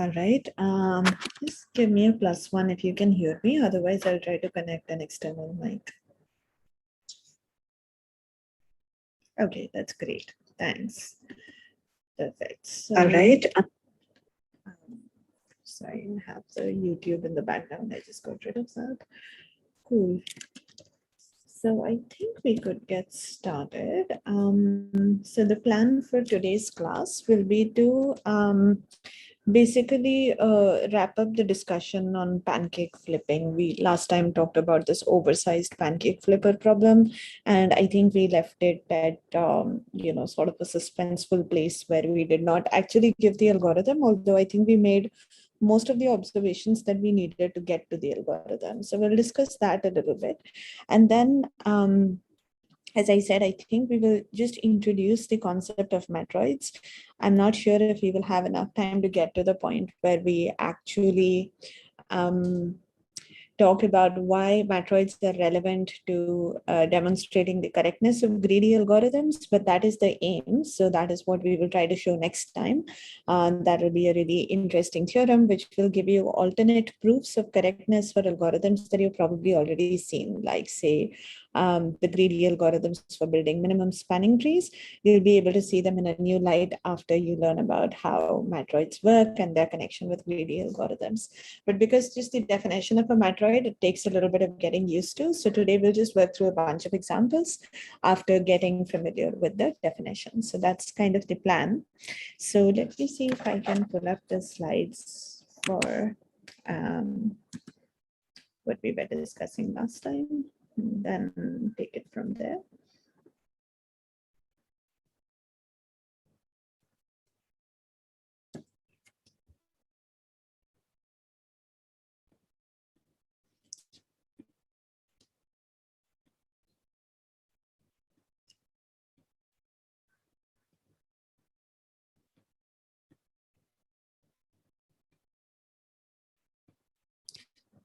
All right. Just give me a +1 if you can hear me. Otherwise, I'll try to connect an external mic. Okay, that's great. Thanks. Perfect. So, all right. Sorry, I have the YouTube in the background. I just got rid of that. Cool. So I think we could get started. So the plan for today's class will be to basically wrap up the discussion on pancake flipping. We last time talked about this oversized pancake flipper problem, and I think we left it at sort of a suspenseful place where we did not actually give the algorithm, although I think we made most of the observations that we needed to get to the algorithm. So we'll discuss that a little bit. And then, as I said, I think we will just introduce the concept of matroids. I'm not sure if we will have enough time to get to the point where we actually talk about why matroids are relevant to demonstrating the correctness of greedy algorithms, but that is the aim. So that is what we will try to show next time. That will be a really interesting theorem, which will give you alternate proofs of correctness for algorithms that you've probably already seen, like say, the greedy algorithms for building minimum spanning trees. You'll be able to see them in a new light after you learn about how matroids work and their connection with greedy algorithms. But because just the definition of a matroid, it takes a little bit of getting used to. So today we'll just work through a bunch of examples after getting familiar with the definition. So that's kind of the plan. So let me see if I can pull up the slides for what we were discussing last time, and then take it from there.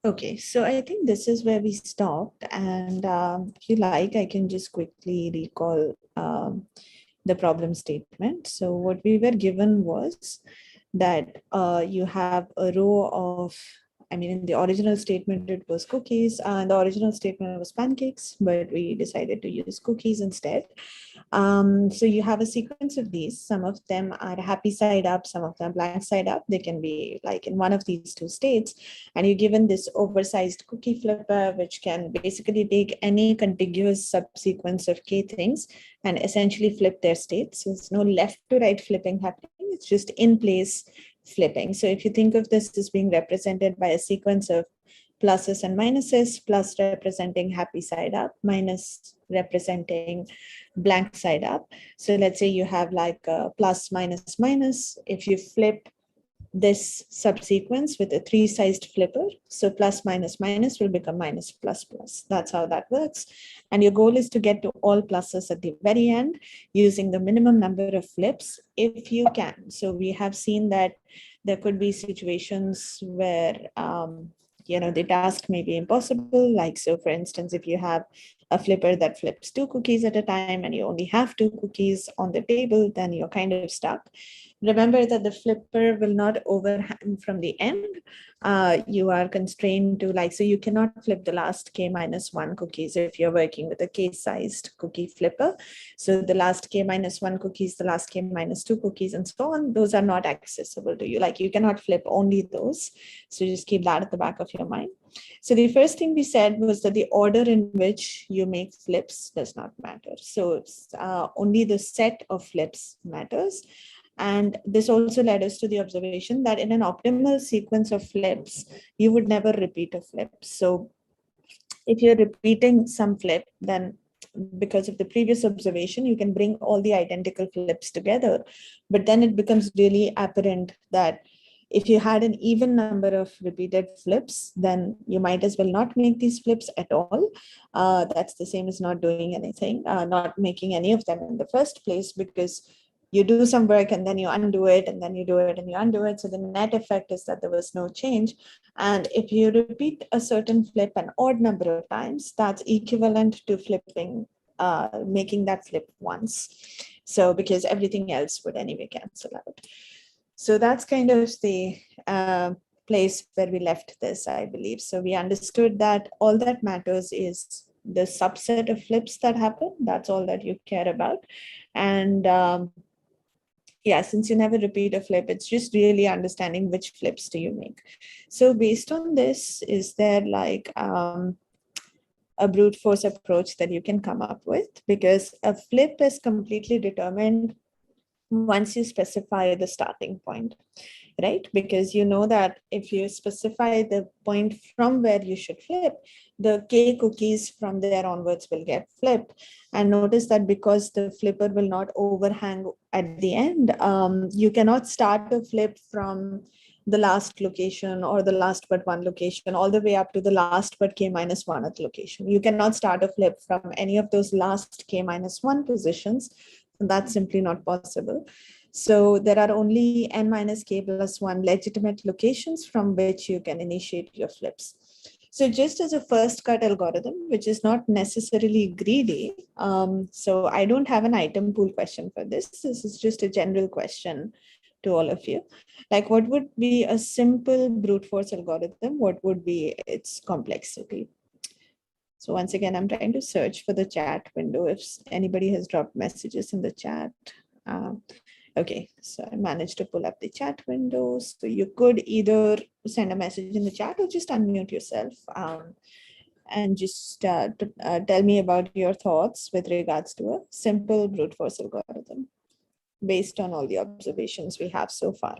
Okay, so I think this is where we stopped. And if you like, I can just quickly recall the problem statement. So what we were given was that you have a row of, I mean, in the original statement, it was cookies, and the original statement was pancakes, but we decided to use cookies instead. So you have a sequence of these. Some of them are happy side up, some of them blank side up. They can be like in one of these two states. And you're given this oversized cookie flipper, which can basically take any contiguous subsequence of k things and essentially flip their states. So it's no left to right flipping happening. It's just in place flipping. So if you think of this as being represented by a sequence of pluses and minuses, plus representing happy side up, minus representing blank side up. So let's say you have like a plus, minus, minus. If you flip this subsequence with a three-sized flipper, so plus, minus, minus will become minus, plus, plus. That's how that works. And your goal is to get to all pluses at the very end using the minimum number of flips if you can. So we have seen that there could be situations where the task may be impossible. Like, so for instance, if you have a flipper that flips 2 cookies at a time and you only have 2 cookies on the table, then you're kind of stuck. Remember that the flipper will not overhang from the end. You are constrained to so you cannot flip the last k-1 cookies if you're working with a k-sized cookie flipper. So the last k-1 cookies, the last k-2 cookies, and so on, those are not accessible to you. Like, you cannot flip only those. So just keep that at the back of your mind. So the first thing we said was that the order in which you make flips does not matter. So only the set of flips matters. And this also led us to the observation that in an optimal sequence of flips, you would never repeat a flip. So if you're repeating some flip, then because of the previous observation, you can bring all the identical flips together. But then it becomes really apparent that if you had an even number of repeated flips, then you might as well not make these flips at all. That's the same as not doing anything, not making any of them in the first place, because you do some work and then you undo it, and then you do it and you undo it. So the net effect is that there was no change. And if you repeat a certain flip an odd number of times, that's equivalent to flipping, making that flip once. So because everything else would anyway cancel out. So that's kind of the place where we left this, I believe. So we understood that all that matters is the subset of flips that happen. That's all that you care about. And yeah, since you never repeat a flip, it's just really understanding which flips do you make. So based on this, is there like a brute force approach that you can come up with? Because a flip is completely determined once you specify the starting point, right? Because you know that if you specify the point from where you should flip, the K cookies from there onwards will get flipped. And notice that because the flipper will not overhang at the end, you cannot start a flip from the last location or the last but one location all the way up to the last but K minus one at location. You cannot start a flip from any of those last K minus one positions. That's simply not possible. So there are only n minus k plus 1 legitimate locations from which you can initiate your flips. So just as a first cut algorithm, which is not necessarily greedy, so I don't have an item pool question for this. This is just a general question to all of you. Like, what would be a simple brute force algorithm? What would be its complexity? So once again, I'm trying to search for the chat window if anybody has dropped messages in the chat. Okay, so I managed to pull up the chat window. So you could either send a message in the chat or just unmute yourself and just tell me about your thoughts with regards to a simple brute force algorithm based on all the observations we have so far.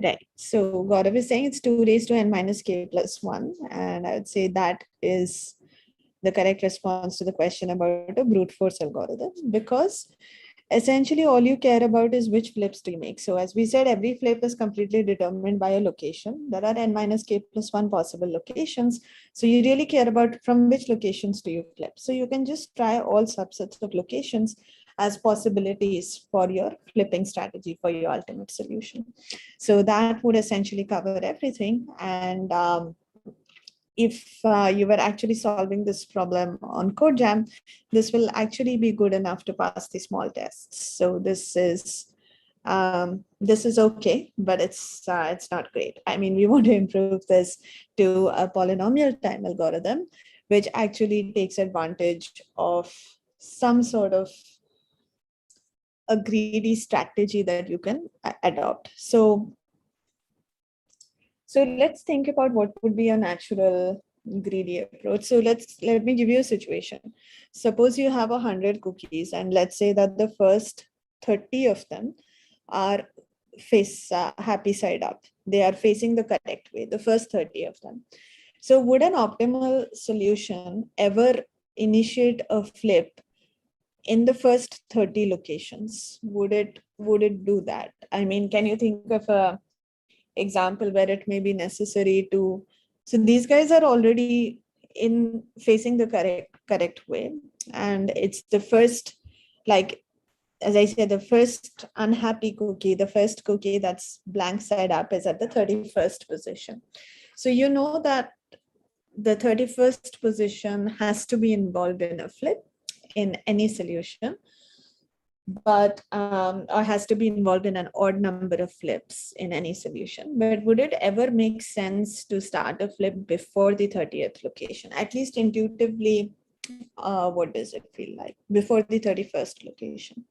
Right. So Gaurav is saying it's 2 raised to n minus k plus 1. And I would say that is the correct response to the question about a brute force algorithm, because essentially all you care about is which flips do you make. So as we said, every flip is completely determined by a location. There are n minus k plus 1 possible locations. So you really care about from which locations do you flip. So you can just try all subsets of locations as possibilities for your flipping strategy for your ultimate solution. So that would essentially cover everything. And if you were actually solving this problem on CodeJam, this will actually be good enough to pass the small tests. So this is okay, but it's not great. I mean, we want to improve this to a polynomial time algorithm, which actually takes advantage of some sort of a greedy strategy that you can adopt. So let's think about what would be a natural greedy approach. So let me give you a situation. Suppose you have 100 cookies, and let's say that the first 30 of them are face happy side up. They are facing the correct way, the first 30 of them. So would an optimal solution ever initiate a flip in the first 30 locations? Would it do that? I mean, can you think of a example where it may be necessary to, so these guys are already in facing the correct way, and it's the first, like, as I said, the first unhappy cookie, the first cookie that's blank side up is at the 31st position. So you know that the 31st position has to be involved in a flip in any solution, but or has to be involved in an odd number of flips in any solution. But would it ever make sense to start a flip before the 30th location? At least intuitively, what does it feel like before the 31st location?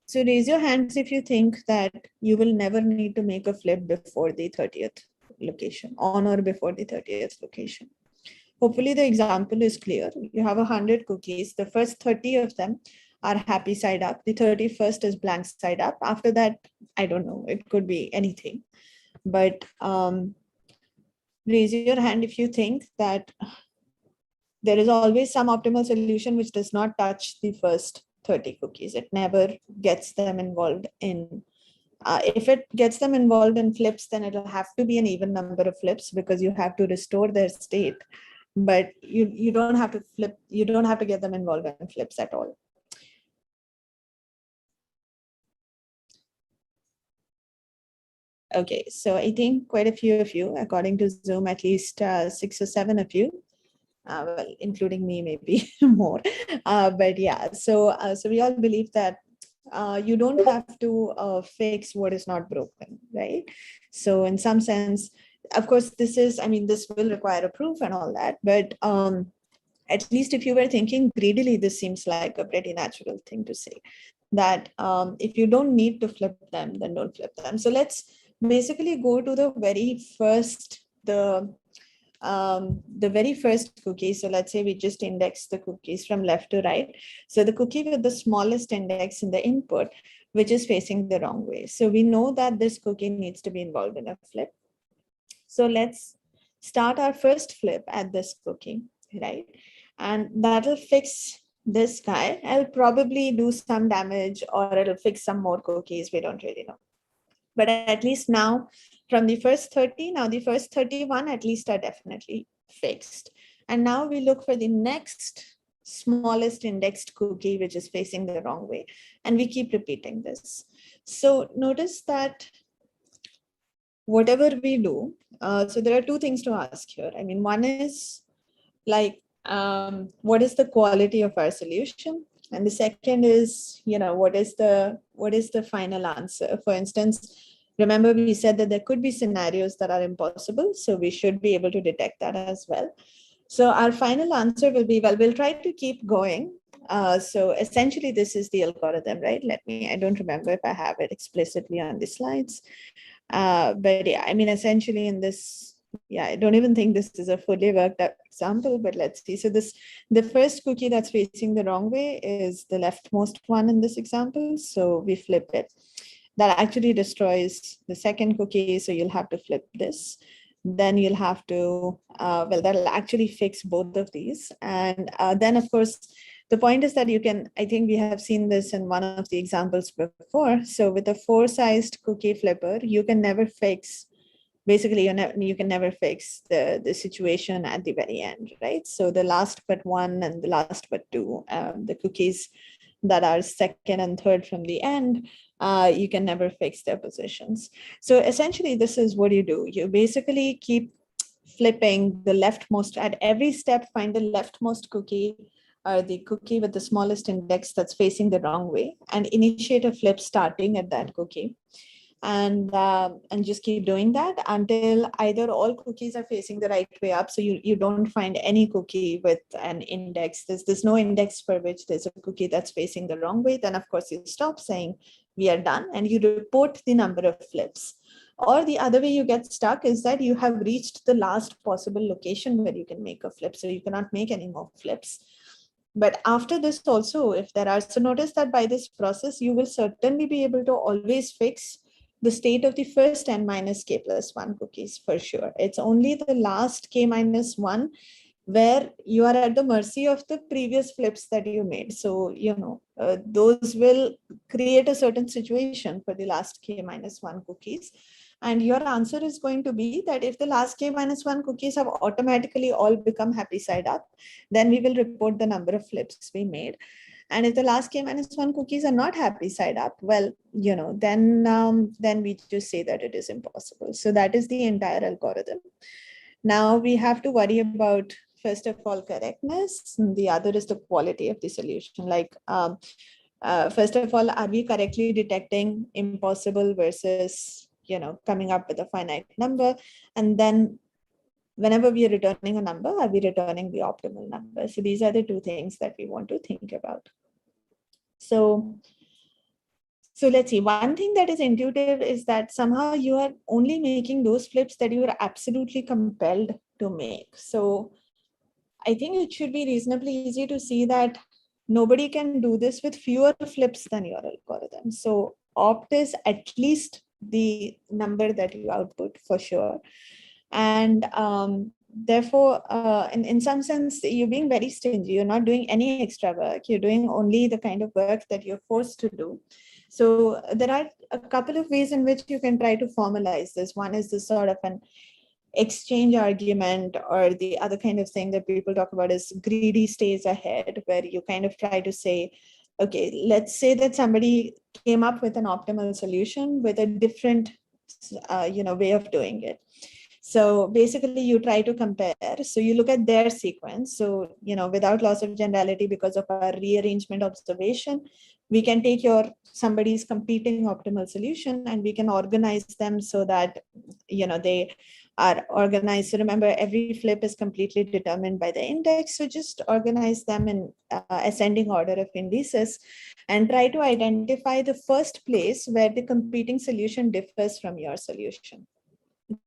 So raise your hands if you think that you will never need to make a flip before the 30th location, on or before the 30th location. Hopefully the example is clear. You have 100 cookies. The first 30 of them are happy side up. The 31st is blank side up. After that, I don't know, it could be anything. But raise your hand if you think that there is always some optimal solution which does not touch the first 30 cookies. It never gets them involved in if it gets them involved in flips, then it'll have to be an even number of flips because you have to restore their state. But you don't have to flip, you don't have to get them involved in flips at all. Okay, so I think quite a few of you, according to Zoom, at least 6 or 7 of you, well, including me, maybe more. But yeah, so we all believe that you don't have to fix what is not broken, right? So in some sense, of course, I mean, this will require a proof and all that, but at least if you were thinking greedily, this seems like a pretty natural thing to say, that if you don't need to flip them, then don't flip them. So let's basically go to the very first cookie. So let's say we just index the cookies from left to right. So the cookie with the smallest index in the input, which is facing the wrong way. So we know that this cookie needs to be involved in a flip. So let's start our first flip at this cookie, right? And that'll fix this guy. I'll probably do some damage, or it'll fix some more cookies. We don't really know. But at least now, from the first 30, now the first 31 at least are definitely fixed. And now we look for the next smallest indexed cookie, which is facing the wrong way. And we keep repeating this. So notice that whatever we do, so there are two things to ask here. I mean, one is like, what is the quality of our solution? And the second is, what is the final answer? For instance, remember we said that there could be scenarios that are impossible. So we should be able to detect that as well. So our final answer will be, well, we'll try to keep going. So essentially, this is the algorithm, right? I don't remember if I have it explicitly on the slides. But yeah, I mean, essentially in this, yeah, I don't even think this is a fully worked up example, but let's see. So the first cookie that's facing the wrong way is the leftmost one in this example. So we flip it. That actually destroys the second cookie. So you'll have to flip this. Then you'll have to, well, that'll actually fix both of these. And then of course, the point is that I think we have seen this in one of the examples before. So with a 4-sized cookie flipper, you can never fix, basically you can never fix the situation at the very end, right? So the last but one and the last but two, the cookies that are second and third from the end, you can never fix their positions. So essentially, this is what you do. You basically keep flipping the leftmost at every step, find the leftmost cookie or the cookie with the smallest index that's facing the wrong way, and initiate a flip starting at that cookie. And just keep doing that until either all cookies are facing the right way up. So you don't find any cookie with an index. There's no index for which there's a cookie that's facing the wrong way. Then of course you stop saying we are done and you report the number of flips. Or the other way you get stuck is that you have reached the last possible location where you can make a flip. So you cannot make any more flips. But after this also, if there are, so notice that by this process, you will certainly be able to always fix the state of the first n minus k plus 1 cookies for sure. It's only the last k minus 1 where you are at the mercy of the previous flips that you made. So, those will create a certain situation for the last k minus 1 cookies. And your answer is going to be that if the last k minus 1 cookies have automatically all become happy side up, then we will report the number of flips we made. And if the last k minus 1 cookies are not happy side up, well, then we just say that it is impossible. So that is the entire algorithm. Now we have to worry about, first of all, correctness. And the other is the quality of the solution. Like, first of all, are we correctly detecting impossible versus, coming up with a finite number? And then whenever we are returning a number, are we returning the optimal number? So these are the two things that we want to think about. So let's see, one thing that is intuitive is that somehow you are only making those flips that you are absolutely compelled to make. So I think it should be reasonably easy to see that nobody can do this with fewer flips than your algorithm. So opt is at least the number that you output for sure. And therefore, in some sense, you're being very stingy. You're not doing any extra work. You're doing only the kind of work that you're forced to do. So there are a couple of ways in which you can try to formalize this. One is this sort of an exchange argument, or the other kind of thing that people talk about is greedy stays ahead, where you kind of try to say, okay, let's say that somebody came up with an optimal solution with a different way of doing it. So basically you try to compare. So you look at their sequence. So, without loss of generality, because of our rearrangement observation, we can take somebody's competing optimal solution and we can organize them so that, they are organized. So remember, every flip is completely determined by the index. So just organize them in ascending order of indices and try to identify the first place where the competing solution differs from your solution,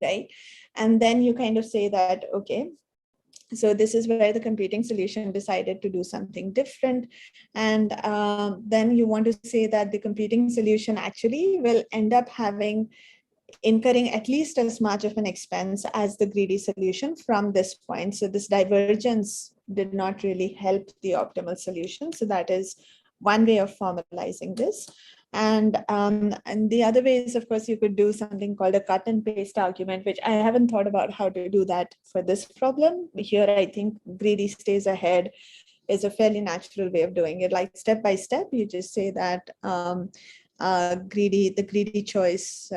right? And then you kind of say that, okay, so this is where the competing solution decided to do something different. And then you want to say that the competing solution actually will end up incurring at least as much of an expense as the greedy solution from this point. So this divergence did not really help the optimal solution. So that is one way of formalizing this. And the other way is, of course, you could do something called a cut and paste argument, which I haven't thought about how to do that for this problem. Here, I think greedy stays ahead is a fairly natural way of doing it. Like step by step, you just say that the greedy choice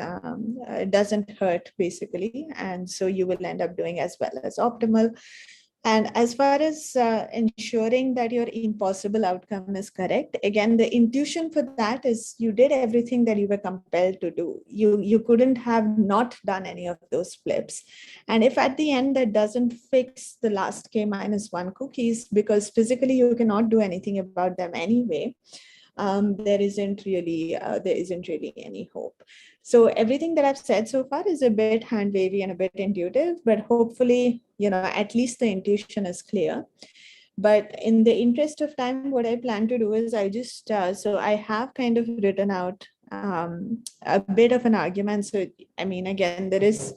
doesn't hurt, basically. And so you will end up doing as well as optimal. And as far as ensuring that your impossible outcome is correct, again, the intuition for that is you did everything that you were compelled to do. You couldn't have not done any of those flips. And if at the end that doesn't fix the last k minus 1 cookies, because physically you cannot do anything about them anyway, there isn't really any hope. So everything that I've said so far is a bit hand wavy and a bit intuitive, but hopefully, at least the intuition is clear. But in the interest of time, what I plan to do is so I have kind of written out a bit of an argument. So, I mean, again, there is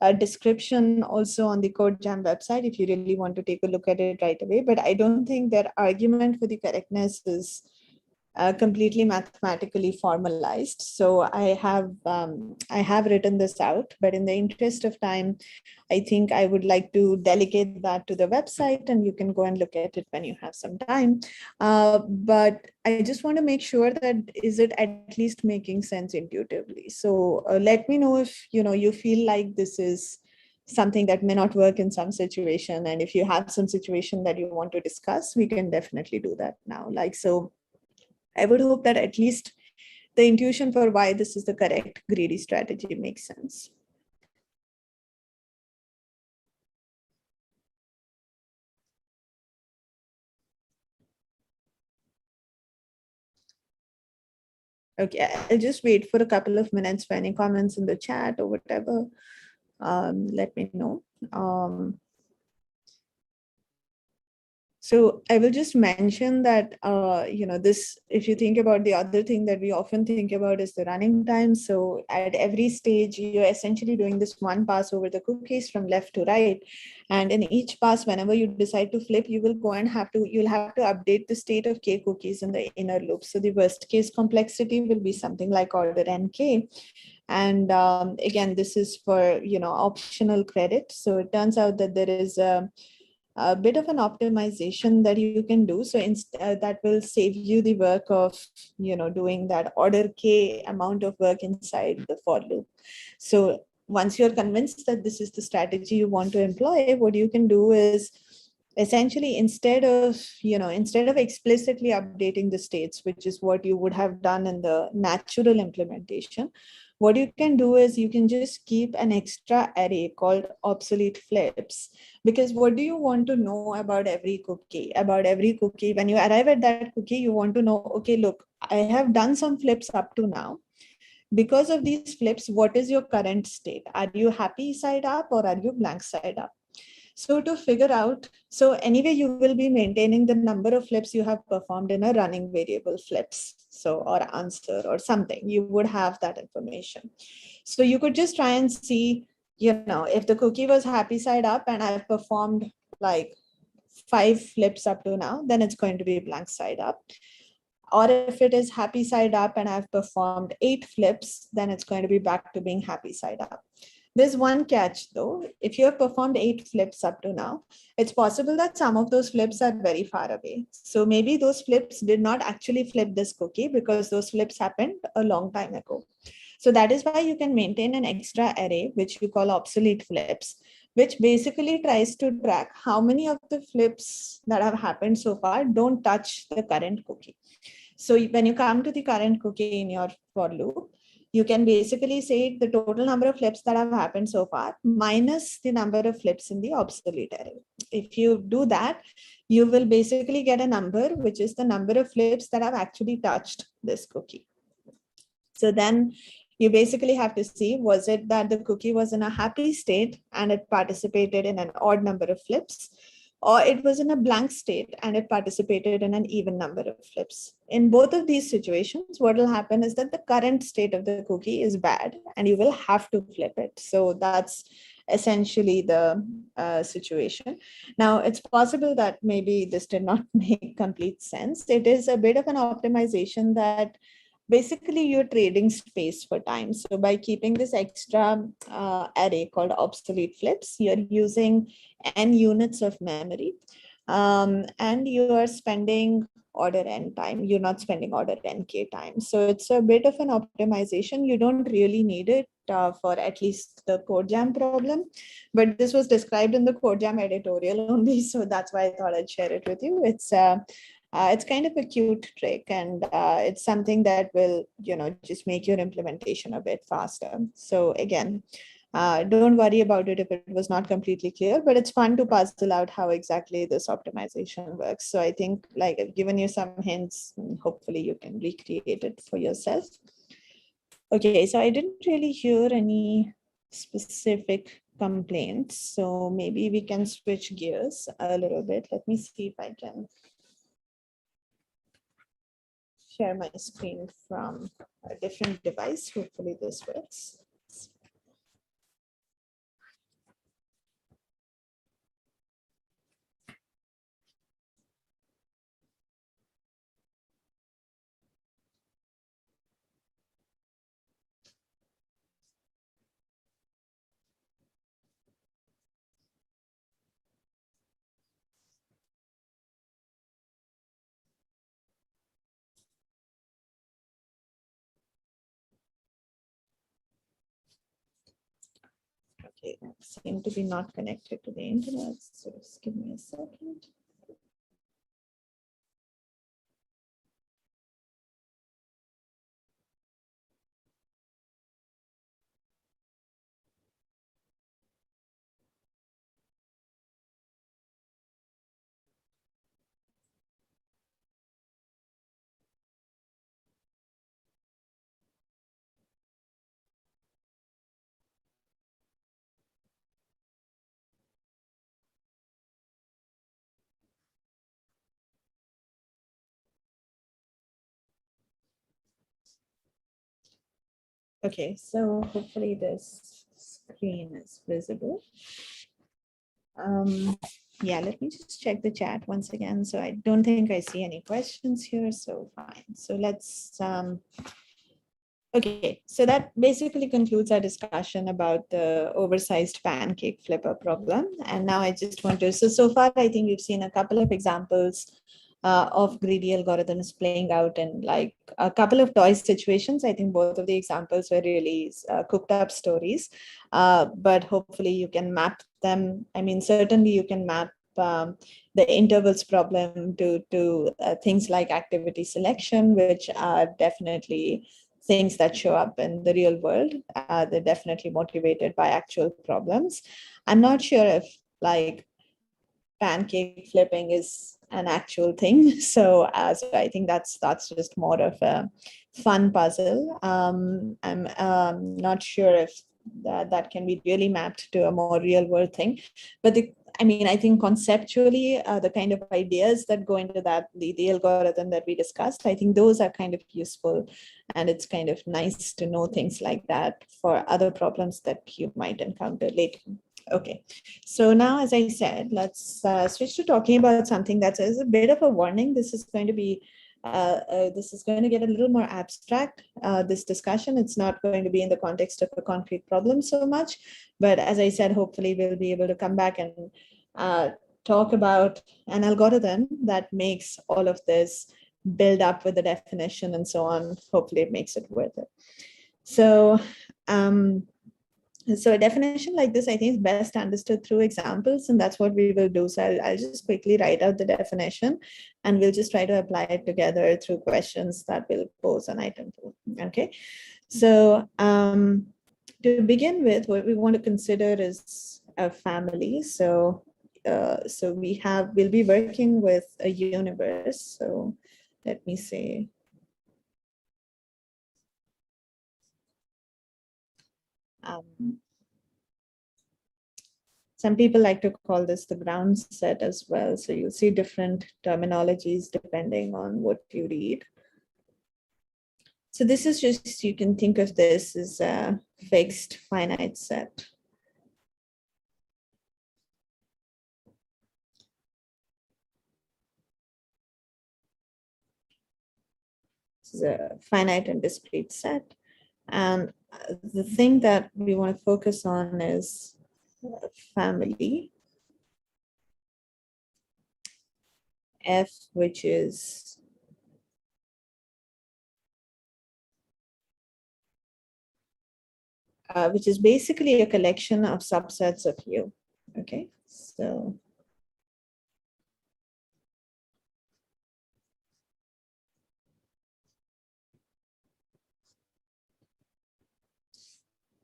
a description also on the CodeJam website if you really want to take a look at it right away. But I don't think their argument for the correctness is completely mathematically formalized. So I have written this out, but in the interest of time, I think I would like to delegate that to the website and you can go and look at it when you have some time. But I just want to make sure that is it at least making sense intuitively. So let me know if you feel like this is something that may not work in some situation. And if you have some situation that you want to discuss, we can definitely do that now. So I would hope that at least the intuition for why this is the correct greedy strategy makes sense. Okay, I'll just wait for a couple of minutes for any comments in the chat or whatever. Let me know. So I will just mention that, if you think about the other thing that we often think about is the running time. So at every stage, you're essentially doing this one pass over the cookies from left to right. And in each pass, whenever you decide to flip, you will go and you'll have to update the state of k cookies in the inner loop. So the worst case complexity will be something like order nk. And again, this is for, optional credit. So it turns out that there is a bit of an optimization that you can do. So that will save you the work of, doing that order k amount of work inside the for loop. So once you're convinced that this is the strategy you want to employ, what you can do is essentially instead of explicitly updating the states, which is what you would have done in the natural implementation, what you can do is you can just keep an extra array called obsolete flips. Because what do you want to know about every cookie? When you arrive at that cookie, you want to know, okay, look, I have done some flips up to now. Because of these flips, what is your current state? Are you happy side up or are you blank side up? So to figure out, so anyway, you will be maintaining the number of flips you have performed in a running variable flips. So, or answer or something, you would have that information. So you could just try and see, if the cookie was happy side up and I've performed like 5 flips up to now, then it's going to be blank side up. Or if it is happy side up and I've performed 8 flips, then it's going to be back to being happy side up. There's one catch though. If you have performed 8 flips up to now, it's possible that some of those flips are very far away. So maybe those flips did not actually flip this cookie because those flips happened a long time ago. So that is why you can maintain an extra array, which you call obsolete flips, which basically tries to track how many of the flips that have happened so far don't touch the current cookie. So when you come to the current cookie in your for loop, you can basically say the total number of flips that have happened so far minus the number of flips in the obsolete array. If you do that, you will basically get a number, which is the number of flips that have actually touched this cookie. So then you basically have to see, was it that the cookie was in a happy state and it participated in an odd number of flips, or it was in a blank state and it participated in an even number of flips. In both of these situations, what will happen is that the current state of the cookie is bad and you will have to flip it. So that's essentially the situation. Now, it's possible that maybe this did not make complete sense. It is a bit of an optimization that basically you're trading space for time. So by keeping this extra array called obsolete flips, you're using n units of memory, and you are spending order n time. You're not spending order nk time. So it's a bit of an optimization. You don't really need it for at least the code jam problem, but this was described in the code jam editorial only. So that's why I thought I'd share it with you. It's kind of a cute trick, and it's something that will, just make your implementation a bit faster. So again, don't worry about it if it was not completely clear, but it's fun to puzzle out how exactly this optimization works. So I think like I've given you some hints, and hopefully you can recreate it for yourself. Okay, so I didn't really hear any specific complaints. So maybe we can switch gears a little bit. Let me see if I can share my screen from a different device. Hopefully this works. Okay, seem to be not connected to the internet. So just give me a second. Okay, so hopefully this screen is visible. Yeah, let me just check the chat once again. So I don't think I see any questions here, so fine. So let's, okay, so that basically concludes our discussion about the oversized pancake flipper problem. And now I just want to, so far I think you've seen a couple of examples of greedy algorithms playing out in like a couple of toy situations. I think both of the examples were really cooked up stories, but hopefully you can map them. I mean, certainly you can map the intervals problem to things like activity selection, which are definitely things that show up in the real world. They're definitely motivated by actual problems. I'm not sure if like pancake flipping is an actual thing. So, so I think that's just more of a fun puzzle. I'm not sure if that can be really mapped to a more real world thing. But I mean, I think conceptually, the kind of ideas that go into that, the algorithm that we discussed, I think those are kind of useful. And it's kind of nice to know things like that for other problems that you might encounter later. Okay, so now, as I said, let's switch to talking about something that is a bit of a warning. This is going to be, this is going to get a little more abstract, this discussion. It's not going to be in the context of a concrete problem so much, but as I said, hopefully we'll be able to come back and talk about an algorithm that makes all of this build up with the definition and so on. Hopefully it makes it worth it. So, so a definition like this, I think, is best understood through examples, and that's what we will do. So I'll just quickly write out the definition, and we'll just try to apply it together through questions that we'll pose on item 2. Okay. So to begin with, what we want to consider is a family. So we'll be working with a universe. So let me say, some people like to call this the ground set as well. So you'll see different terminologies depending on what you read. So this is just, you can think of this as a fixed finite set. This is a finite and discrete set. And the thing that we want to focus on is family F, which is basically a collection of subsets of U. Okay, so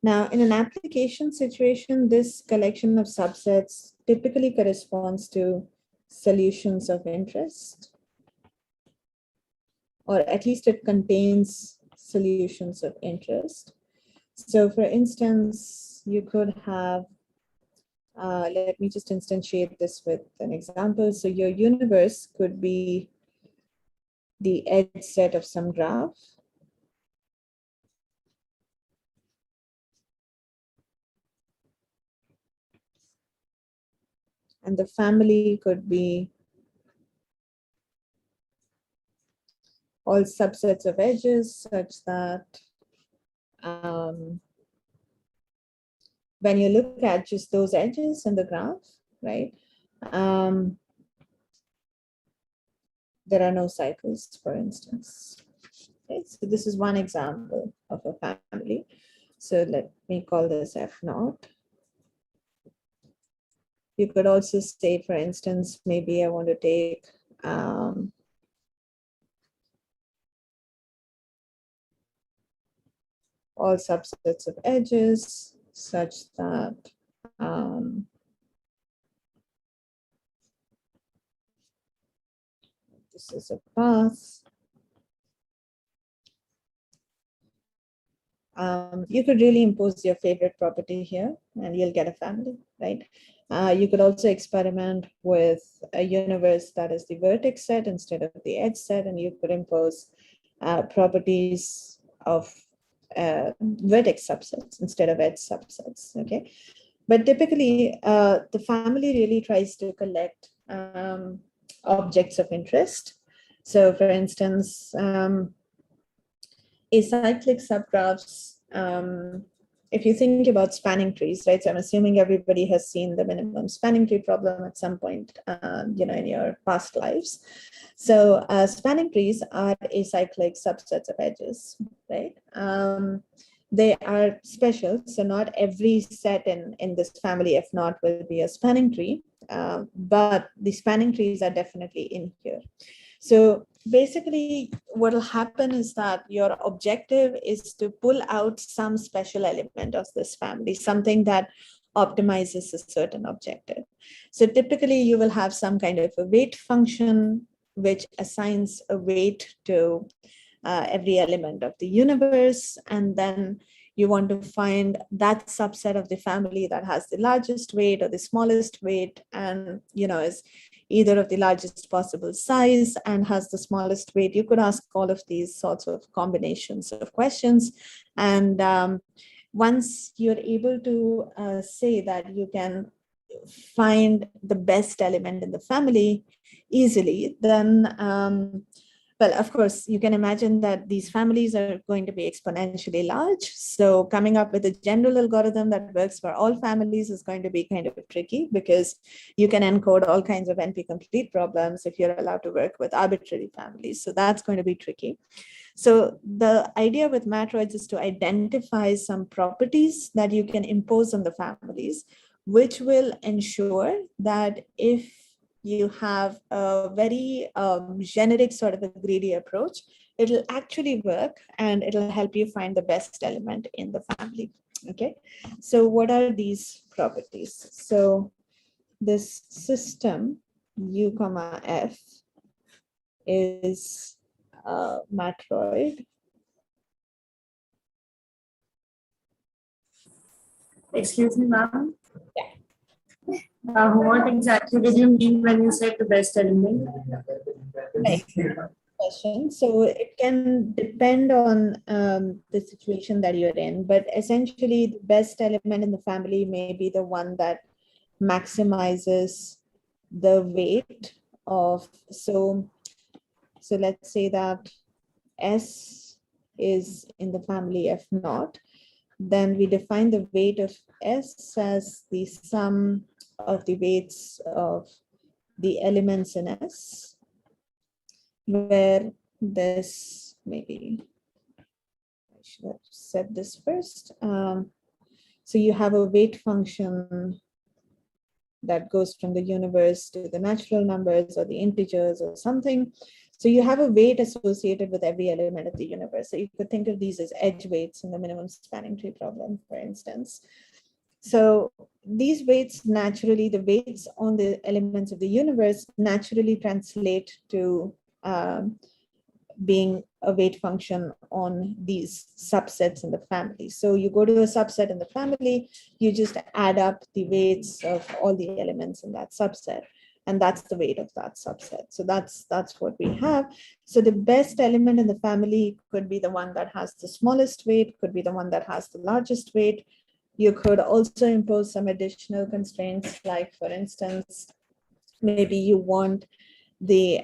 now in an application situation, this collection of subsets typically corresponds to solutions of interest, or at least it contains solutions of interest. So for instance, you could have, let me just instantiate this with an example. So your universe could be the edge set of some graph. And the family could be all subsets of edges such that when you look at just those edges in the graph, right, there are no cycles, for instance. Okay, so this is one example of a family. So let me call this F naught. You could also say, for instance, maybe I want to take all subsets of edges such that this is a path. You could really impose your favorite property here and you'll get a family, right? You could also experiment with a universe that is the vertex set instead of the edge set, and you could impose properties of vertex subsets instead of edge subsets, okay? But typically, the family really tries to collect objects of interest. So for instance, acyclic subgraphs, if you think about spanning trees, right? So I'm assuming everybody has seen the minimum spanning tree problem at some point, in your past lives. So spanning trees are acyclic subsets of edges, right? They are special. So not every set in this family, if not, will be a spanning tree, but the spanning trees are definitely in here. So basically what will happen is that your objective is to pull out some special element of this family, something that optimizes a certain objective. So typically you will have some kind of a weight function which assigns a weight to every element of the universe, and then you want to find that subset of the family that has the largest weight or the smallest weight, and is either of the largest possible size and has the smallest weight. You could ask all of these sorts of combinations of questions. And once you're able to say that you can find the best element in the family easily, then well, of course, you can imagine that these families are going to be exponentially large. So coming up with a general algorithm that works for all families is going to be kind of tricky, because you can encode all kinds of NP-complete problems if you're allowed to work with arbitrary families. So that's going to be tricky. So the idea with matroids is to identify some properties that you can impose on the families, which will ensure that if you have a very generic sort of a greedy approach, it'll actually work and it'll help you find the best element in the family. Okay, so what are these properties? So this system U comma F is matroid. Excuse me, ma'am. What exactly did you mean when you said the best element? Right. Question. So it can depend on the situation that you're in, but essentially the best element in the family may be the one that maximizes the weight of, so let's say that S is in the family F naught, then we define the weight of S as the sum of the weights of the elements in S, where this, maybe I should have said this first. So you have a weight function that goes from the universe to the natural numbers or the integers or something. So you have a weight associated with every element of the universe. So you could think of these as edge weights in the minimum spanning tree problem, for instance. So these weights naturally, the weights on the elements of the universe naturally translate to being a weight function on these subsets in the family. So you go to a subset in the family, you just add up the weights of all the elements in that subset, and that's the weight of that subset. So that's what we have. So the best element in the family could be the one that has the smallest weight, could be the one that has the largest weight. You could also impose some additional constraints, like for instance, maybe you want the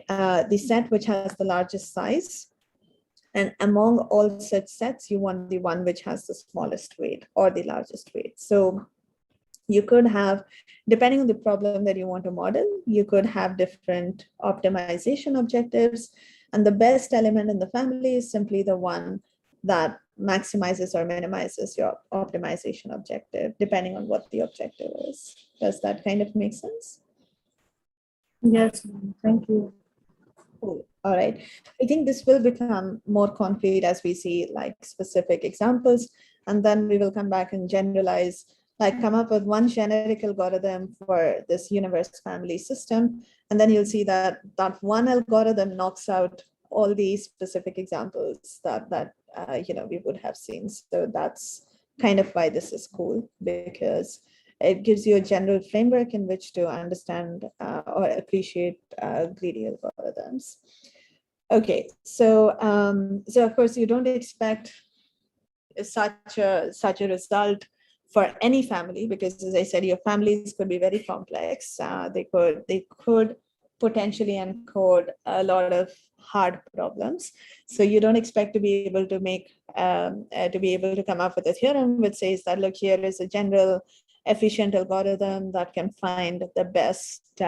set which has the largest size, and among all such sets, you want the one which has the smallest weight or the largest weight. So you could have, depending on the problem that you want to model, you could have different optimization objectives. And the best element in the family is simply the one that maximizes or minimizes your optimization objective, depending on what the objective is. Does that kind of make sense? Yes, thank you. Cool. All right. I think this will become more concrete as we see like specific examples, and then we will come back and generalize, like come up with one generic algorithm for this universe family system. And then you'll see that that one algorithm knocks out all these specific examples that we would have seen. So that's kind of why this is cool, because it gives you a general framework in which to understand or appreciate greedy algorithms. Okay, so of course you don't expect such a result for any family, because as I said, your families could be very complex. They could potentially encode a lot of hard problems. So you don't expect to be able to come up with a theorem which says that, look, here is a general efficient algorithm that can find the best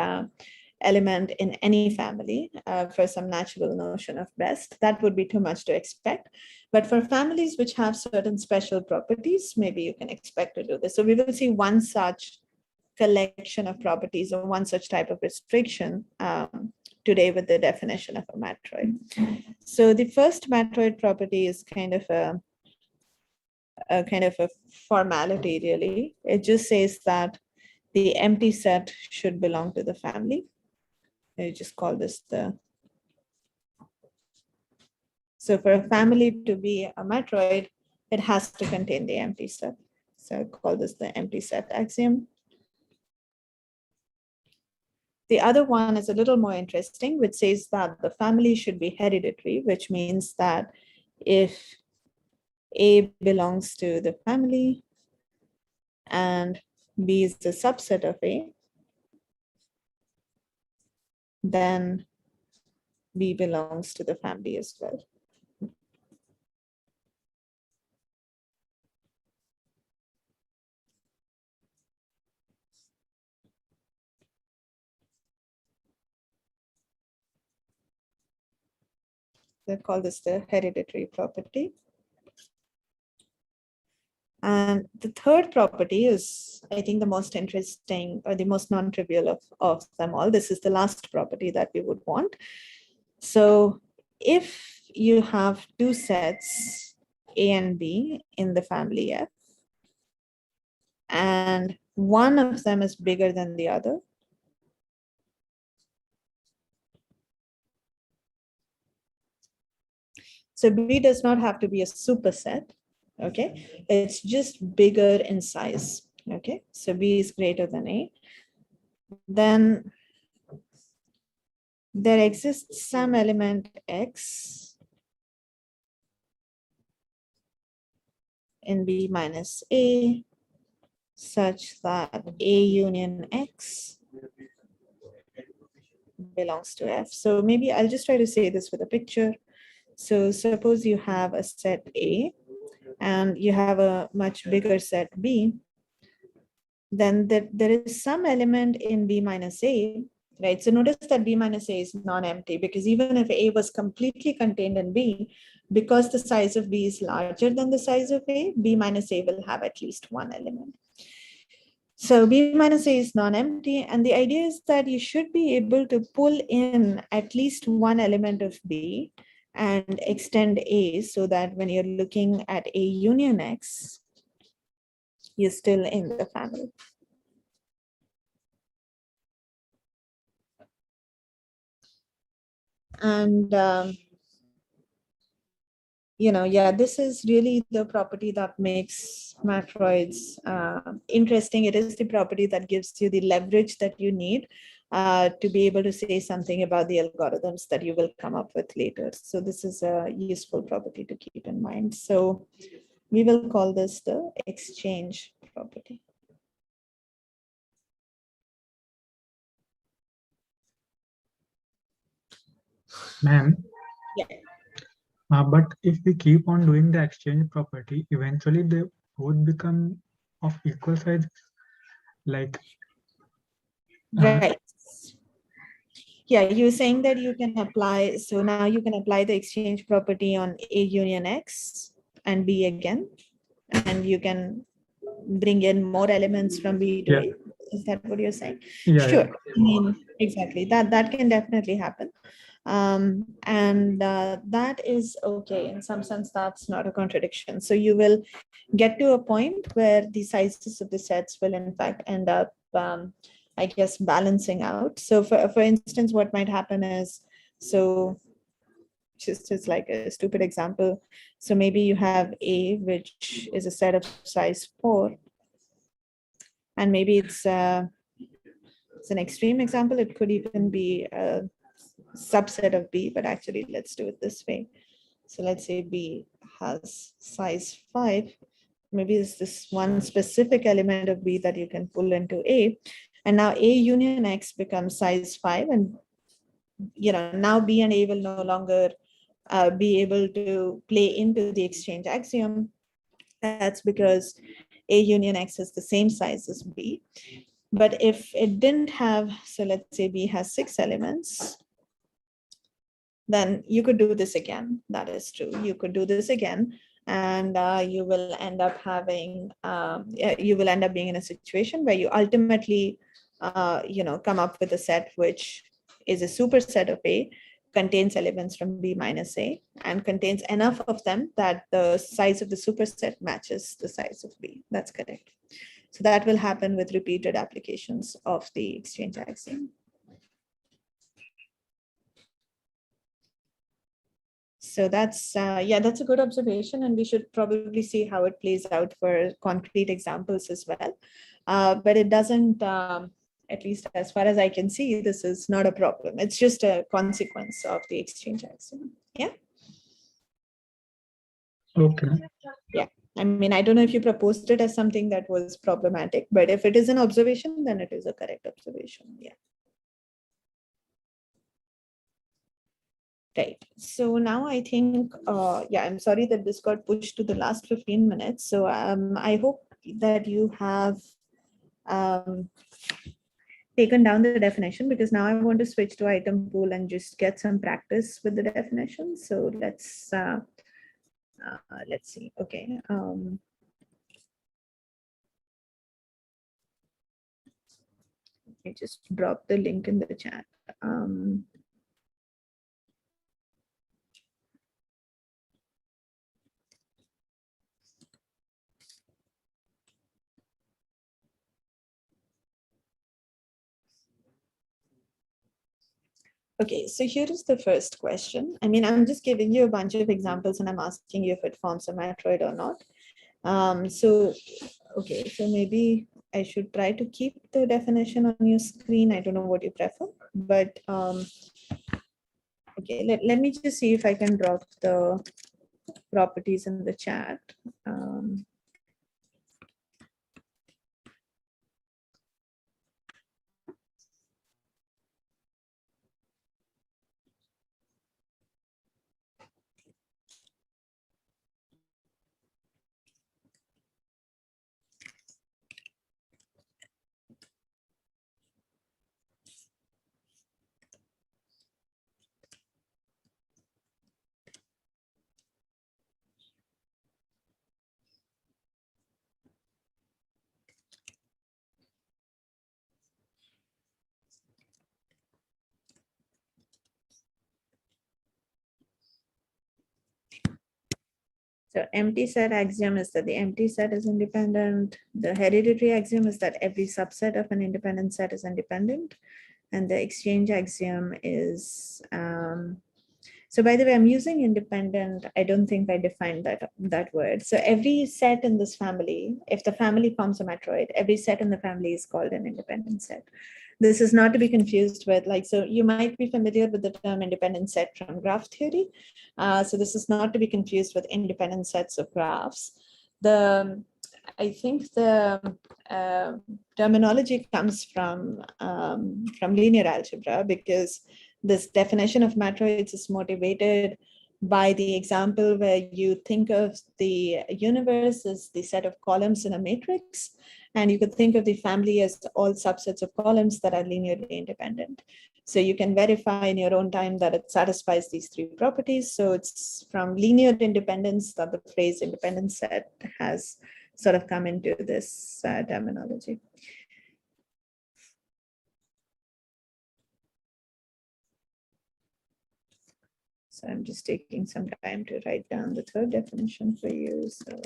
element in any family for some natural notion of best. That would be too much to expect. But for families which have certain special properties, maybe you can expect to do this. So we will see one such collection of properties or one such type of restriction today with the definition of a matroid. So the first matroid property is kind of a formality, really. It just says that the empty set should belong to the family. I just call this so for a family to be a matroid, it has to contain the empty set. So I call this the empty set axiom. The other one is a little more interesting, which says that the family should be hereditary, which means that if A belongs to the family and B is the subset of A, then B belongs to the family as well. Let's call this the hereditary property. And the third property is, I think, the most interesting or the most non-trivial of them all. This is the last property that we would want. So if you have two sets, A and B, in the family F, and one of them is bigger than the other, so B does not have to be a superset, okay? It's just bigger in size, okay? So B is greater than A. Then there exists some element X in B minus A such that A union X belongs to F. So maybe I'll just try to say this with a picture. So suppose you have a set A and you have a much bigger set B, then there is some element in B minus A, right? So notice that B minus A is non-empty, because even if A was completely contained in B, because the size of B is larger than the size of A, B minus A will have at least one element. So B minus A is non-empty, and the idea is that you should be able to pull in at least one element of B and extend A, so that when you're looking at A union X, you're still in the family. And yeah, this is really the property that makes matroids interesting. It is the property that gives you the leverage that you need to be able to say something about the algorithms that you will come up with later. So this is a useful property to keep in mind. So we will call this the exchange property. Ma'am, Yeah. but if we keep on doing the exchange property, eventually they both become of equal size. Like, Right. Yeah, you're saying that you can apply, so now you can apply the exchange property on A union X and B again, and you can bring in more elements from B to yeah, A. Is that what you're saying? yeah, Sure. yeah. I mean, exactly. That can definitely happen. And that is okay. In some sense, that's not a contradiction. So you will get to a point where the sizes of the sets will in fact end up, I guess, balancing out. So for instance, what might happen is, so just as like a stupid example, so maybe you have A, which is a set of size 4, and maybe it's an extreme example. It could even be a subset of B, but actually let's do it this way. So let's say B has size 5. Maybe it's this one specific element of B that you can pull into A. And now A union X becomes size 5. And now B and A will no longer be able to play into the exchange axiom. That's because A union X is the same size as B. But if it didn't have, so let's say B has 6 elements, then you could do this again. That is true. You could do this again, and you will end up having, you will end up being in a situation where you ultimately, come up with a set which is a superset of A, contains elements from B minus A, and contains enough of them that the size of the superset matches the size of B. That's correct. So that will happen with repeated applications of the exchange axiom. So that's, that's a good observation, and we should probably see how it plays out for concrete examples as well. But it doesn't, at least as far as I can see, this is not a problem. It's just a consequence of the exchange axiom. Yeah. Okay. Yeah. I mean, I don't know if you proposed it as something that was problematic, but if it is an observation, then it is a correct observation. Yeah. Right. So now I think, I'm sorry that this got pushed to the last 15 minutes. So I hope that you have taken down the definition because now I want to switch to item pool and just get some practice with the definition. So let's see. Okay. I just dropped the link in the chat. Okay, so here is the first question. I mean, I'm just giving you a bunch of examples and I'm asking you if it forms a matroid or not. Okay, so maybe I should try to keep the definition on your screen. I don't know what you prefer, but okay, let me just see if I can drop the properties in the chat. So empty set axiom is that the empty set is independent. The hereditary axiom is that every subset of an independent set is independent. And the exchange axiom is, so by the way, I'm using independent. I don't think I defined that word. So every set in this family, if the family forms a matroid, every set in the family is called an independent set. This is not to be confused with, like, so you might be familiar with the term independent set from graph theory. So this is not to be confused with independent sets of graphs. I think the terminology comes from linear algebra, because this definition of matroids is motivated by the example where you think of the universe as the set of columns in a matrix, and you could think of the family as all subsets of columns that are linearly independent. So you can verify in your own time that it satisfies these three properties. So it's from linear independence that the phrase independent set has sort of come into this terminology. So I'm just taking some time to write down the third definition for you. So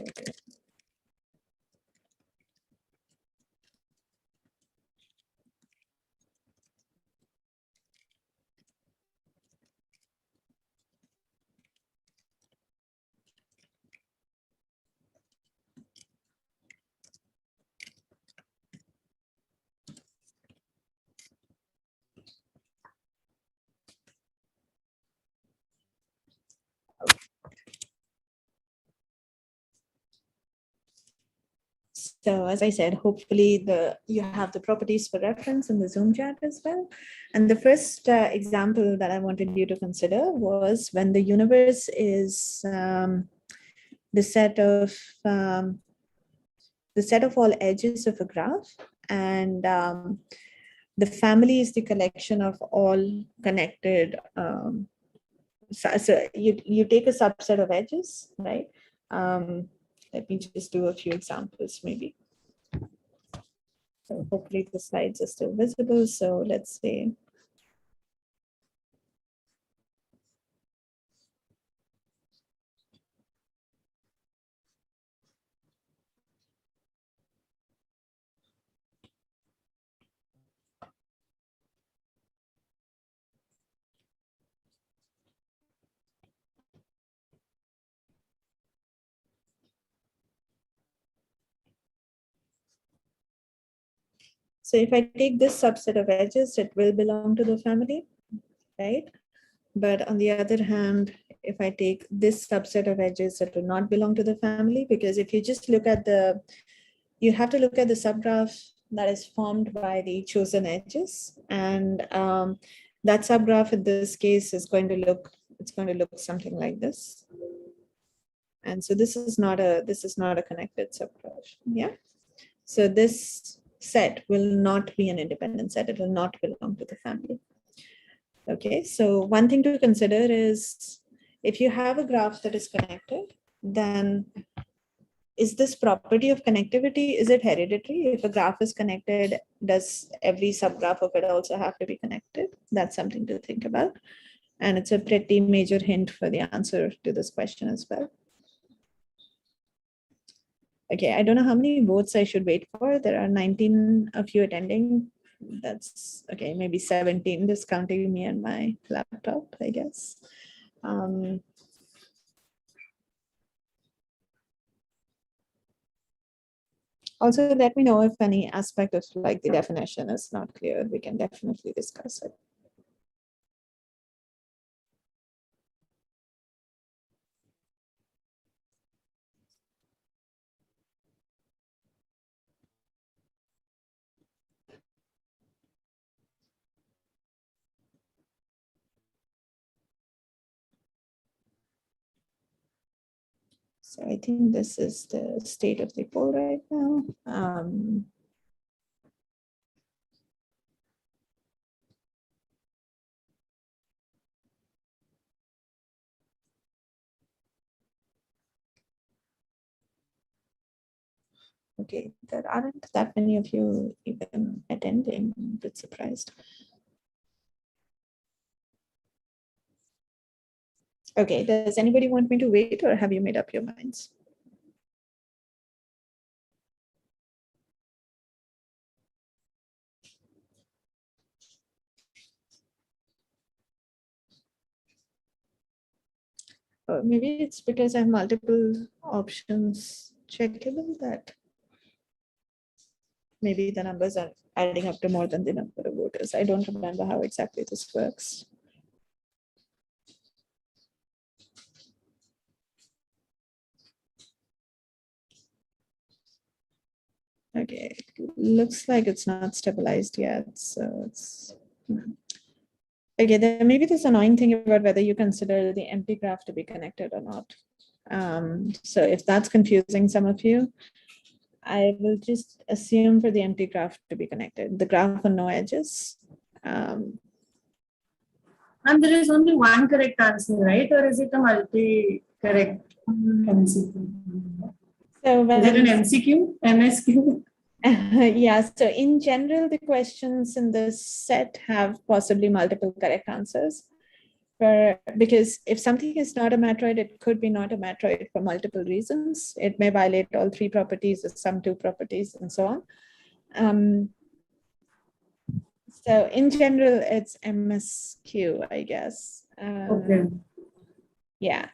So as I said, hopefully you have the properties for reference in the Zoom chat as well. And the first example that I wanted you to consider was when the universe is the set of all edges of a graph, and the family is the collection of all connected. So you take a subset of edges, right? Let me just do a few examples, maybe. So hopefully the slides are still visible. So let's say so if I take this subset of edges, it will belong to the family, right? But on the other hand, if I take this subset of edges, it will not belong to the family, because if you just look at you have to look at the subgraph that is formed by the chosen edges. And that subgraph in this case is going to look, it's going to look something like this. And so this is not a connected subgraph. Yeah. So this set will not be an independent set. It will not belong to the family. Okay, so one thing to consider is if you have a graph that is connected, then is this property of connectivity, is it hereditary? If a graph is connected, does every subgraph of it also have to be connected? That's something to think about. And it's a pretty major hint for the answer to this question as well. Okay, I don't know how many votes I should wait for. There are 19 of you attending. That's okay, maybe 17 discounting me and my laptop, I guess. Also, let me know if any aspect of like the definition is not clear. We can definitely discuss it. So I think this is the state of the poll right now. Okay, there aren't that many of you even attending. I'm a bit surprised. Okay, does anybody want me to wait or have you made up your minds? Or maybe it's because I have multiple options checkable that maybe the numbers are adding up to more than the number of voters. I don't remember how exactly this works. Okay, looks like it's not stabilized yet, so it's okay. Then maybe this annoying thing about whether you consider the empty graph to be connected or not. So if that's confusing some of you, I will just assume for the empty graph to be connected, the graph on no edges. And there is only one correct answer, right? Or is it a multi-correct MCQ? So when Is it an MCQ? MSQ? yeah, so in general, the questions in this set have possibly multiple correct answers. Because if something is not a matroid, it could be not a matroid for multiple reasons. It may violate all three properties or some two properties and so on. So in general, it's MSQ, I guess. Okay. Yeah.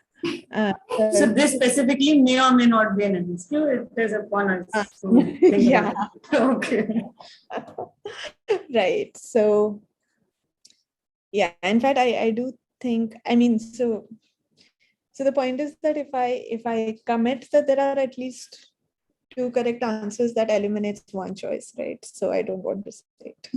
So this specifically may or may not be an MSQ. It is upon us. Yeah. Okay. Right. So yeah, in fact, I do think, I mean, so the point is that if I commit that there are at least two correct answers, that eliminates one choice, right? So I don't want to say it.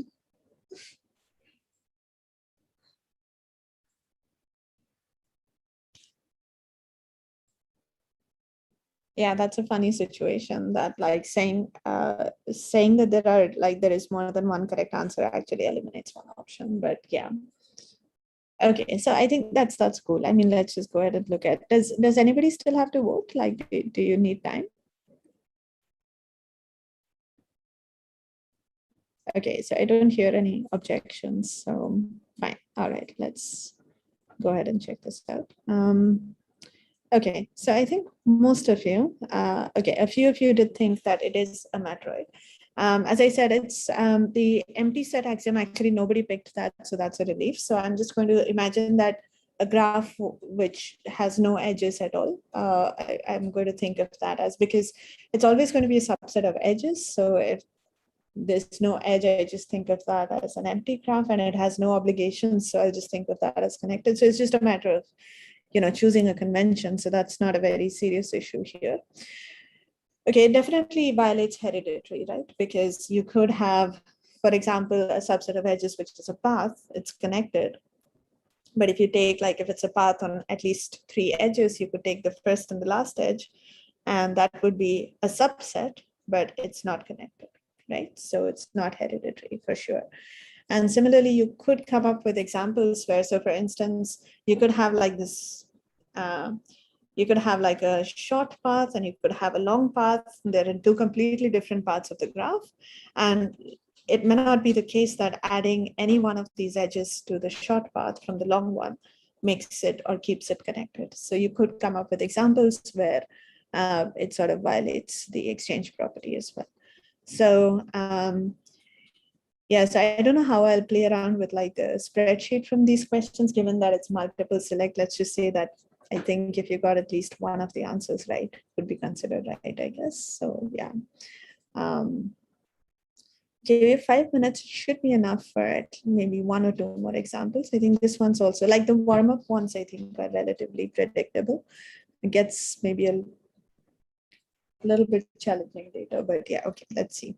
Yeah, that's a funny situation that like saying that there is more than one correct answer actually eliminates one option, but yeah. Okay, so I think that's cool. I mean, let's just go ahead and look at, does anybody still have to vote? Like, do you need time? Okay, so I don't hear any objections, so fine. All right, let's go ahead and check this out. Okay, so I think most of you, okay, a few of you did think that it is a matroid. As I said, it's the empty set axiom. Actually, nobody picked that, so that's a relief. So I'm just going to imagine that a graph which has no edges at all. I'm going to think of that as, because it's always going to be a subset of edges. So if there's no edge, I just think of that as an empty graph, and it has no obligations. So I'll just think of that as connected. So it's just a matter of, choosing a convention. So that's not a very serious issue here. Okay, it definitely violates hereditary, right? Because you could have, for example, a subset of edges, which is a path, it's connected. But if you take, like, if it's a path on at least 3 edges, you could take the first and the last edge, and that would be a subset, but it's not connected. right? So it's not hereditary for sure. And similarly, you could come up with examples where, so for instance, you could have like this, you could have like a short path and you could have a long path. They're in two completely different parts of the graph. And it may not be the case that adding any one of these edges to the short path from the long one makes it or keeps it connected. So you could come up with examples where it sort of violates the exchange property as well. So yeah, so I don't know how I'll play around with like the spreadsheet from these questions, given that it's multiple select. Let's just say that I think if you got at least one of the answers right, would be considered right, I guess. So yeah. Okay, 5 minutes should be enough for it. Maybe one or two more examples. I think this one's also like the warm-up ones, I think are relatively predictable. It gets maybe a little bit challenging later, but yeah, okay, let's see.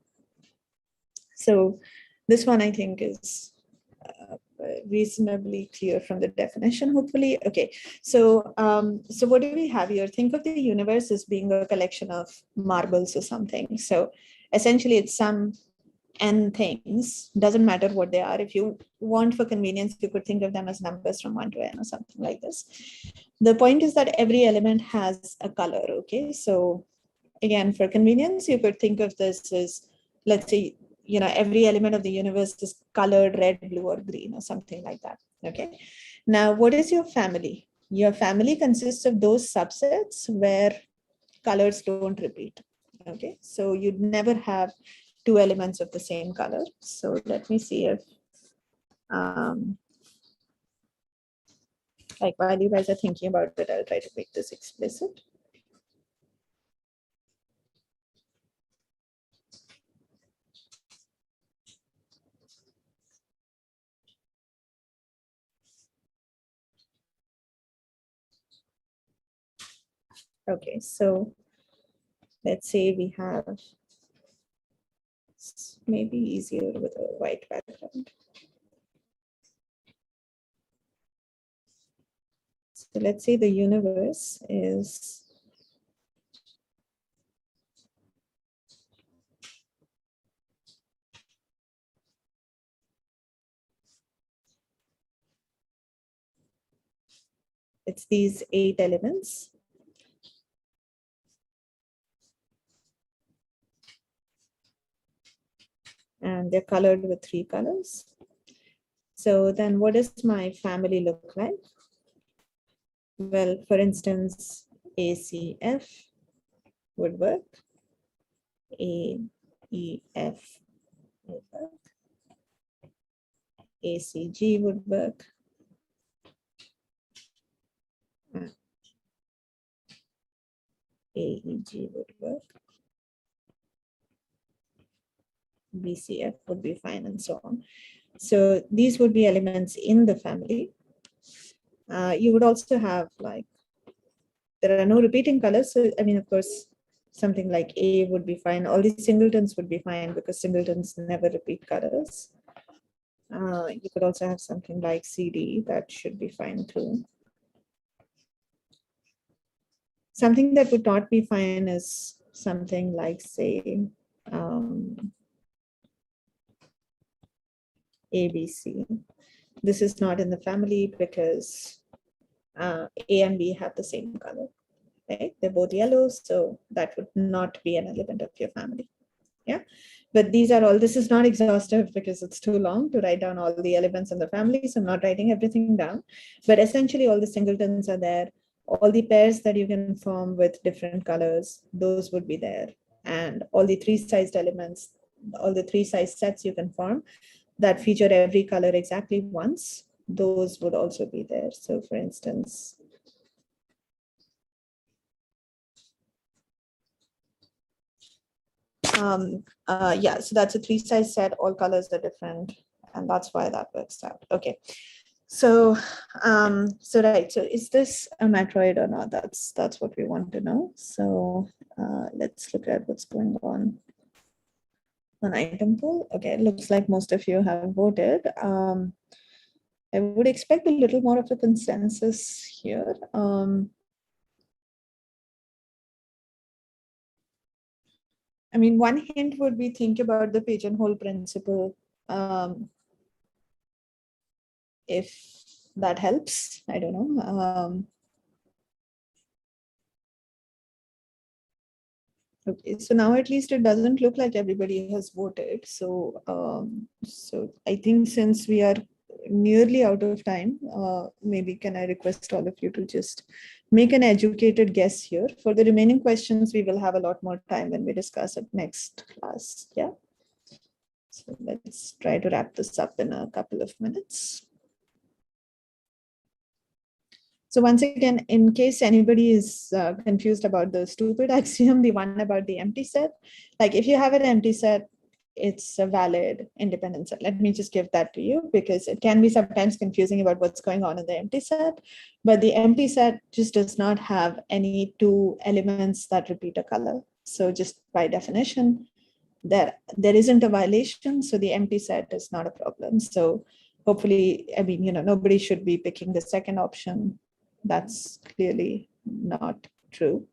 So this one I think is reasonably clear from the definition, hopefully. Okay, so so what do we have here? Think of the universe as being a collection of marbles or something. So essentially it's some n things, doesn't matter what they are. If you want for convenience, you could think of them as numbers from 1 to n or something like this. The point is that every element has a color, okay? So again, for convenience, you could think of this as, let's say, you know, every element of the universe is colored red, blue, or green, or something like that. Okay. Now, what is your family? Your family consists of those subsets where colors don't repeat. Okay. So you'd never have two elements of the same color. So let me see if, like while you guys are thinking about it, I'll try to make this explicit. Okay, so let's say we have, maybe easier with a white background. So let's say the universe is it's these 8 elements. And they're colored with 3 colors. So then what does my family look like? Well, for instance, ACF would work. AEF would work. ACG would work. AEG would work. BCF would be fine, and so on. So these would be elements in the family. You would also have like, there are no repeating colors. So, I mean, of course, something like A would be fine. All these singletons would be fine because singletons never repeat colors. You could also have something like CD, that should be fine too. Something that would not be fine is something like, say, ABC. This is not in the family because A and B have the same color, right? They're both yellow, so that would not be an element of your family. Yeah, but these are all, this is not exhaustive because it's too long to write down all the elements in the family, so I'm not writing everything down, but essentially all the singletons are there. All the pairs that you can form with different colors, those would be there. And all the 3-sized elements, all the 3-sized sets you can form that feature every color exactly once, those would also be there. So for instance, yeah, so that's a 3-size set, all colors are different, and that's why that works out. Okay, so so right, so is this a matroid or not? That's what we want to know. So let's look at what's going on item pool. Okay, it looks like most of you have voted. I would expect a little more of a consensus here. I mean, one hint would be think about the pigeonhole principle. If that helps, I don't know. Okay, so now at least it doesn't look like everybody has voted. So, so I think since we are nearly out of time, maybe can I request all of you to just make an educated guess here. For the remaining questions, we will have a lot more time when we discuss it next class. Yeah. So let's try to wrap this up in a couple of minutes. So once again, in case anybody is confused about the stupid axiom, the one about the empty set, like if you have an empty set, it's a valid independent set. Let me just give that to you because it can be sometimes confusing about what's going on in the empty set, but the empty set just does not have any two elements that repeat a color. So just by definition, there isn't a violation, so the empty set is not a problem. So hopefully, I mean, nobody should be picking the second option. That's clearly not true.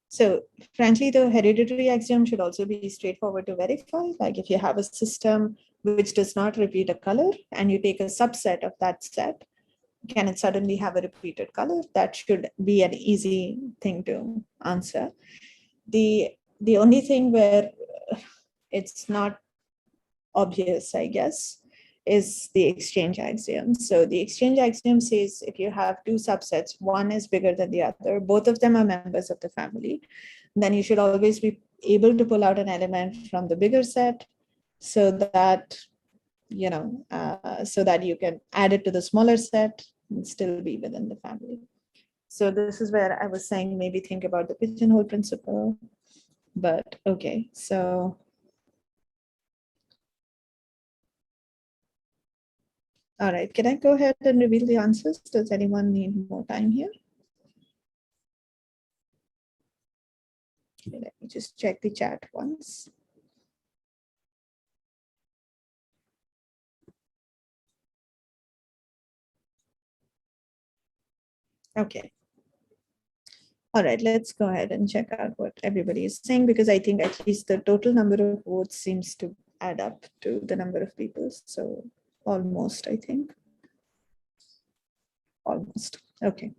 So frankly, the hereditary axiom should also be straightforward to verify. Like if you have a system which does not repeat a color and you take a subset of that set, can it suddenly have a repeated color? That should be an easy thing to answer. The only thing where it's not obvious, I guess, is the exchange axiom. So the exchange axiom says if you have two subsets, one is bigger than the other, both of them are members of the family, then you should always be able to pull out an element from the bigger set so that, so that you can add it to the smaller set and still be within the family. So this is where I was saying maybe think about the pigeonhole principle, but okay, so all right, can I go ahead and reveal the answers? Does anyone need more time here? Okay, let me just check the chat once. Okay. All right, let's go ahead and check out what everybody is saying, because I think at least the total number of votes seems to add up to the number of people. So almost, I think. Almost. Okay.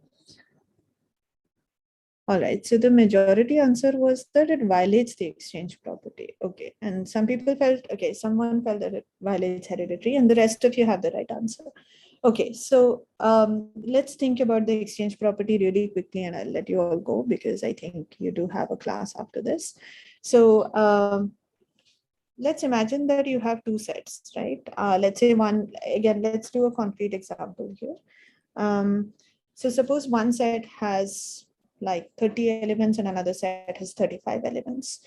All right, so the majority answer was that it violates the exchange property. Okay, and some people felt, okay, someone felt that it violates hereditary, and the rest of you have the right answer. Okay, so let's think about the exchange property really quickly, and I'll let you all go because I think you do have a class after this. So let's imagine that you have two sets, right? Let's say one, again, let's do a concrete example here. So suppose one set has like 30 elements and another set has 35 elements.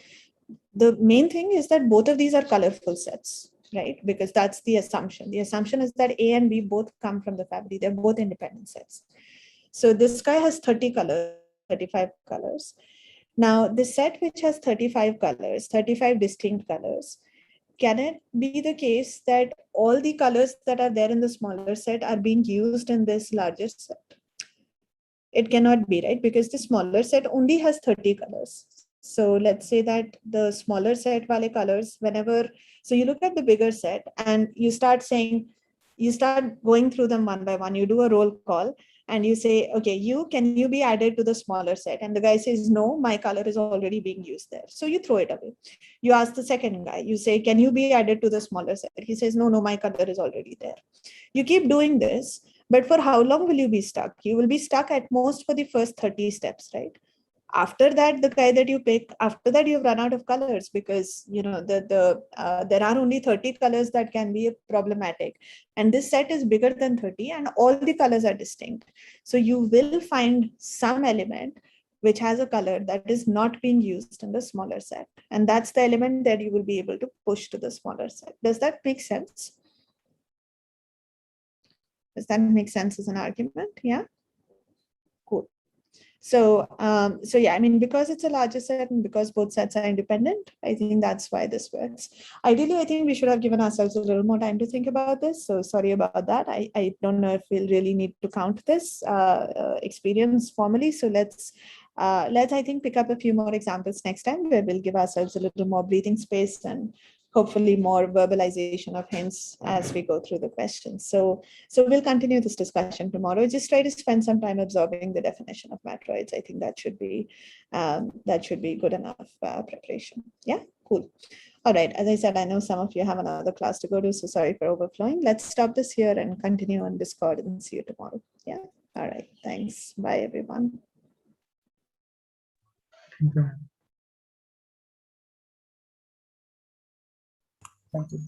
The main thing is that both of these are colorful sets, right? Because that's the assumption. The assumption is that A and B both come from the family. They're both independent sets. So this guy has 30 colors, 35 colors. Now this set which has 35 colors, 35 distinct colors, can it be the case that all the colors that are there in the smaller set are being used in this larger set? It cannot be, right? Because the smaller set only has 30 colors. So let's say that the smaller set wale colors, whenever, so you look at the bigger set and you start saying, you start going through them one by one, you do a roll call and you say, okay, can you be added to the smaller set? And the guy says, no, my color is already being used there. So you throw it away. You ask the second guy, you say, can you be added to the smaller set? He says, no, my color is already there. You keep doing this, but for how long will you be stuck? You will be stuck at most for the first 30 steps, right? After that, the guy that you pick, after that you've run out of colors because there are only 30 colors that can be problematic, and this set is bigger than 30 and all the colors are distinct. So you will find some element which has a color that is not being used in the smaller set, and that's the element that you will be able to push to the smaller set. Does that make sense? Does that make sense as an argument? Yeah. Cool. So, so yeah, I mean, because it's a larger set and because both sets are independent, I think that's why this works. Ideally, I think we should have given ourselves a little more time to think about this. So sorry about that. I don't know if we'll really need to count this experience formally. So let's, I think, pick up a few more examples next time where we'll give ourselves a little more breathing space and hopefully more verbalization of hints as we go through the questions. So we'll continue this discussion tomorrow. Just try to spend some time absorbing the definition of matroids. I think that should be good enough preparation. Yeah, cool. All right. As I said, I know some of you have another class to go to, so sorry for overflowing. Let's stop this here and continue on Discord and see you tomorrow. Yeah. All right. Thanks. Bye, everyone. Thank you. Thank you.